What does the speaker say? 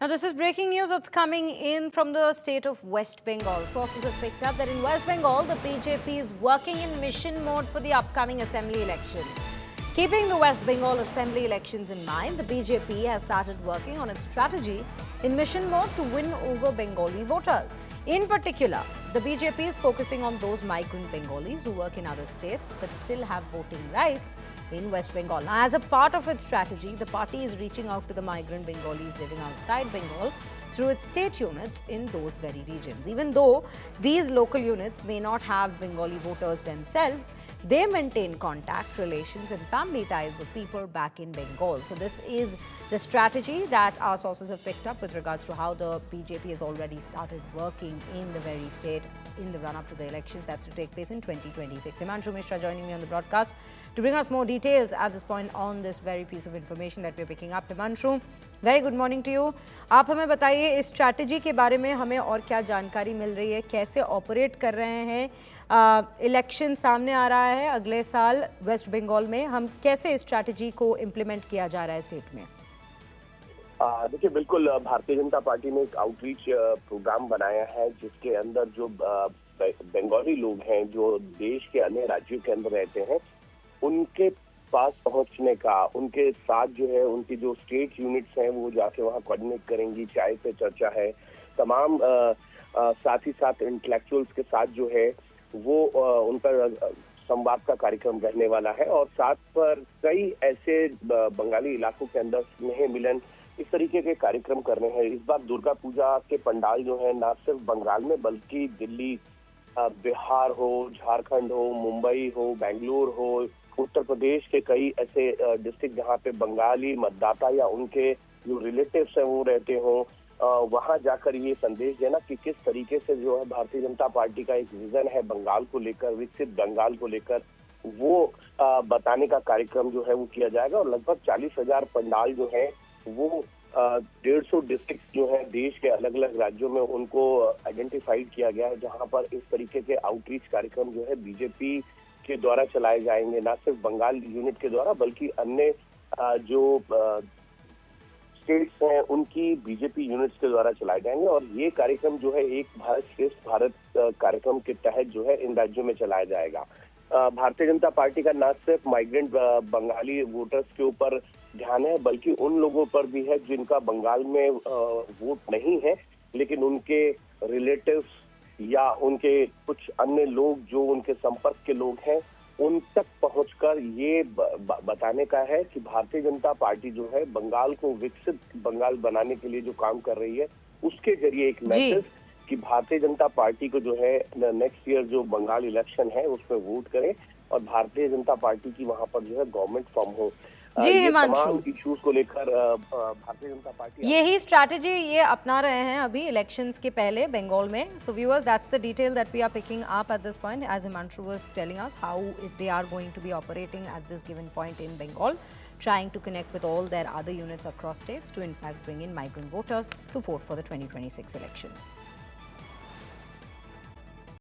Now, this is breaking news. It's coming in from the state of West Bengal. Sources have picked up that in West Bengal, the BJP is working in mission mode for the upcoming assembly elections. Keeping the West Bengal assembly elections in mind, the BJP has started working on its strategy in mission mode to win over Bengali voters. In particular, the BJP is focusing on those migrant Bengalis who work in other states but still have voting rights in West Bengal. Now, as a part of its strategy, the party is reaching out to the migrant Bengalis living outside Bengal through its state units in those very regions. Even though these local units may not have Bengali voters themselves, they maintain contact, relations and family ties with people back in Bengal. So this is the strategy that our sources have picked up with regards to how the BJP has already started working in the very state in the run-up to the elections that's to take place in 2026. Himanshu Mishra joining me on the broadcast to bring us more details at this point on this very piece of information that we're picking up. Himanshu, very good morning to you. आप हमें बताइए इस strategy के बारे में हमें और क्या जानकारी मिल रही है, कैसे ऑपरेट कर रहे हैं, इलेक्शन सामने आ रहा है अगले साल वेस्ट बंगाल में, हम कैसे इस स्ट्रैटेजी को इम्प्लीमेंट किया जा रहा है स्टेट में? देखिए, बिल्कुल भारतीय जनता पार्टी ने एक आउटरीच प्रोग्राम बनाया है जिसके अंदर जो बंगाली लोग हैं जो देश के अन्य राज्यों के अंदर रहते हैं उनके पास पहुंचने का, उनके साथ जो है उनकी जो स्टेट यूनिट्स हैं वो जाके वहां कोऑर्डिनेट करेंगी, चाय पे चर्चा है, तमाम साथ ही साथ इंटेलेक्चुअल्स के साथ जो है वो उनका संवाद का कार्यक्रम रहने वाला है और साथ पर कई ऐसे बंगाली इलाकों के अंदर स्नेह मिलन इस तरीके के कार्यक्रम कर रहे हैं। इस बार दुर्गा पूजा के पंडाल जो है न सिर्फ बंगाल में बल्कि दिल्ली, बिहार हो, झारखंड हो, मुंबई हो, बेंगलुरु हो, उत्तर प्रदेश के कई ऐसे डिस्ट्रिक्ट जहां पे बंगाली मतदाता या उनके जो रिलेटिव्स हैं वो रहते हो, वहां जाकर ये संदेश देना कि किस तरीके से जो है भारतीय जनता पार्टी का एक विजन है बंगाल को लेकर, विकसित बंगाल को लेकर, वो बताने का कार्यक्रम जो है वो किया जाएगा। और लगभग 40,000 पंडाल जो है वो 150 डिस्ट्रिक्ट जो है देश के अलग अलग राज्यों में उनको आइडेंटिफाइड किया गया है जहां पर इस तरीके के आउटरीच कार्यक्रम जो है बीजेपी के द्वारा चलाए जाएंगे, ना सिर्फ बंगाल यूनिट के द्वारा बल्कि अन्य जो स्टेट्स हैं उनकी बीजेपी यूनिट्स के द्वारा चलाए जाएंगे। और ये कार्यक्रम जो है एक भारत श्रेष्ठ भारत कार्यक्रम के तहत जो है इन राज्यों में चलाया जाएगा। भारतीय जनता पार्टी का न सिर्फ माइग्रेंट बंगाली वोटर्स के ऊपर ध्यान है बल्कि उन लोगों पर भी है जिनका बंगाल में वोट नहीं है लेकिन उनके रिलेटिव्स या उनके कुछ अन्य लोग जो उनके संपर्क के लोग हैं उन तक पहुंचकर ये बताने का है कि भारतीय जनता पार्टी जो है बंगाल को विकसित बंगाल बनाने के लिए जो काम कर रही है उसके जरिए एक मैसेज कि भारतीय जनता पार्टी को जो है नेक्स्ट ईयर जो बंगाल इलेक्शन है उसमें वोट करें और भारतीय जनता पार्टी की वहां पर जो है गवर्नमेंट फॉर्म हो। जी हिमांशु, इश्यूज को लेकर भारतीय जनता पार्टी यही स्ट्रैटेजी ये अपना रहे हैं अभी इलेक्शंस के पहले बंगाल में। So viewers, that's the detail that we are picking up at this point as Himanshu was telling us how they are going to be operating at this given point in Bengal, trying to connect with all their other units across states to in fact bring in migrant voters to vote for the 2026 elections.